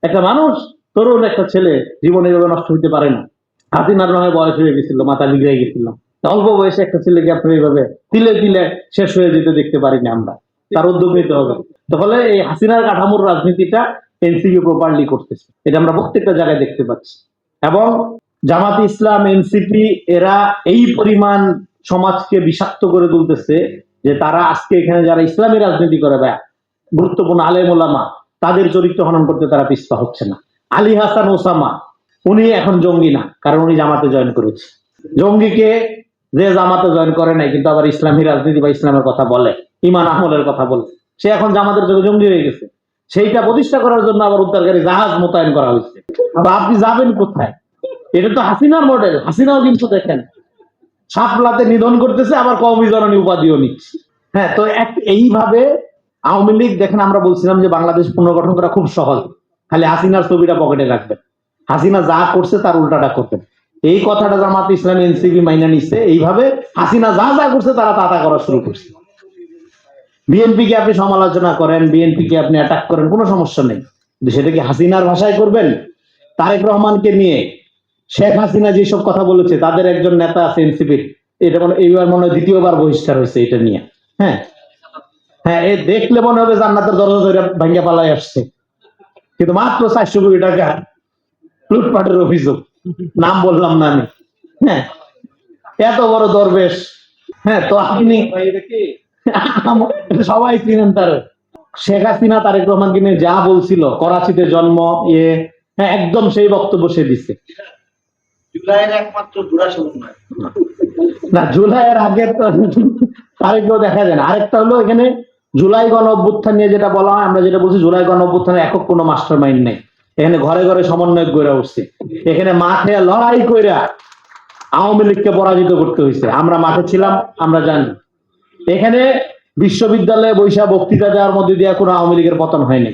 একটা মানুষ, তরুণ একটা ছেলে জীবনে এভাবে নষ্ট হইতে পারে না। হাসিনার নয় বয়স হয়ে গেছিল, মাথা বিগড়ে গেছিল, অল্প বয়সে একটা ছেলেকে আপনি এইভাবে তিলে তিলে শেষ হয়ে যেতে দেখতে পারি না আমরা। তার উদ্যোগ নিতে হবে। তাহলে এই হাসিনার কাঠামোর রাজনীতিটা এনসিপি প্রপারলি করতেছে, এটা আমরা প্রত্যেকটা জায়গায় দেখতে পাচ্ছি। এবং জামাত ইসলাম, এনসিপি এরা এই পরিমাণ সমাজকে বিষাক্ত করে তুলতেছে যে তারা আজকে এখানে যারা ইসলামী রাজনীতি করে বা গুরুত্বপূর্ণ আলেম ওলামা, তাদের চরিত্র হনন করতে তারা পিছপা হচ্ছে না। আলী হাসান ওসামা উনি এখন জঙ্গি না, কারণ উনি জামাতে জয়েন করেছে। জঙ্গিকে যে জামাতে জয়েন করে নাই কিন্তু আবার ইসলামী রাজনীতি বা ইসলামের কথা বলে, ইমান আমলের কথা বলে, সে এখন জামাতের যুগে জঙ্গি হয়ে গেছে। সেইটা প্রতিষ্ঠা করার জন্য আবার উদ্ধারকারী জাহাজ মোতায়েন করা হয়েছে। আপনি যাবেন কোথায়? এটা তো হাসিনার মডেল। হাসিনাও কিন্তু দেখেন সাপলাতে নিধন করতেছে, আবার কওমি জননী উপাধিও নিচ্ছে। হ্যাঁ, তো এইভাবে আওয়ামী লীগ দেখেন, আমরা বলছিলাম যে বাংলাদেশ পুনর্গঠন করা খুব সহজ, খালি হাসিনার ছবিটা পকেটে রাখবেন, হাসিনা যা করছে তার উল্টাটা করবেন। এই কথাটা জামাত ইসলাম এনসিপি মাইনা নিচ্ছে। এইভাবে হাসিনা যা যা করছে তারা তা তা করা শুরু করছে। বিএনপি কে আপনি সমালোচনা করেন, বিএনপি কে আপনি অ্যাটাক করেন, কোনো সমস্যা নেই, কিন্তু সেটা কি হাসিনার ভাষায় করবেন? তারেক রহমানকে নিয়ে শেখ হাসিনা যেসব কথা বলেছে, তাদের একজন নেতা আছে এনসিপির, এটা এইবার মনে হয় দ্বিতীয়বার বহিষ্কার হয়েছে এটা নিয়ে। হ্যাঁ হ্যাঁ, এ দেখলে মনে হবে জান্নাতের দরজা ধরে ভাঙ্গা পালাই আসছে, কিন্তু মাত্র 400 কোটি টাকা লুটপাটের অভিযোগ, নাম বললাম না আমি। হ্যাঁ, এত বড় দরবেশ। হ্যাঁ, তো আপনি সবাই চিনেন তার। শেখ হাসিনা তারেক রহমানকে নিয়ে যা বলছিল, করাচিতে জন্ম, হ্যাঁ একদম সেই বক্তব্য সে দিচ্ছে। জুলাইয়ের একমাত্র বুড়া সমন্বয় না, জুলাইয়ের আগে তো তারিখও দেখা যায় না। আরেকটা হলো এখানে জুলাই গণ অভ্যুত্থান নিয়ে যেটা বলা হয়, আমরা যেটা বলছি জুলাই গণ অভ্যুত্থানের একক কোনো মাস্টার মাইন্ড নেই। এখানে ঘরে ঘরে সমন্বয় গড়ে উঠছে, এখানে মাঠে লড়াই কইরা আওয়ামী লীগকে পরাজিত করতে হয়েছে। আমরা মাঠে ছিলাম, আমরা জানি। এখানে বিশ্ববিদ্যালয়ে বৈশা বক্তৃতা দেওয়ার মধ্যে দিয়ে কোনো আওয়ামী লীগের পতন হয়নি।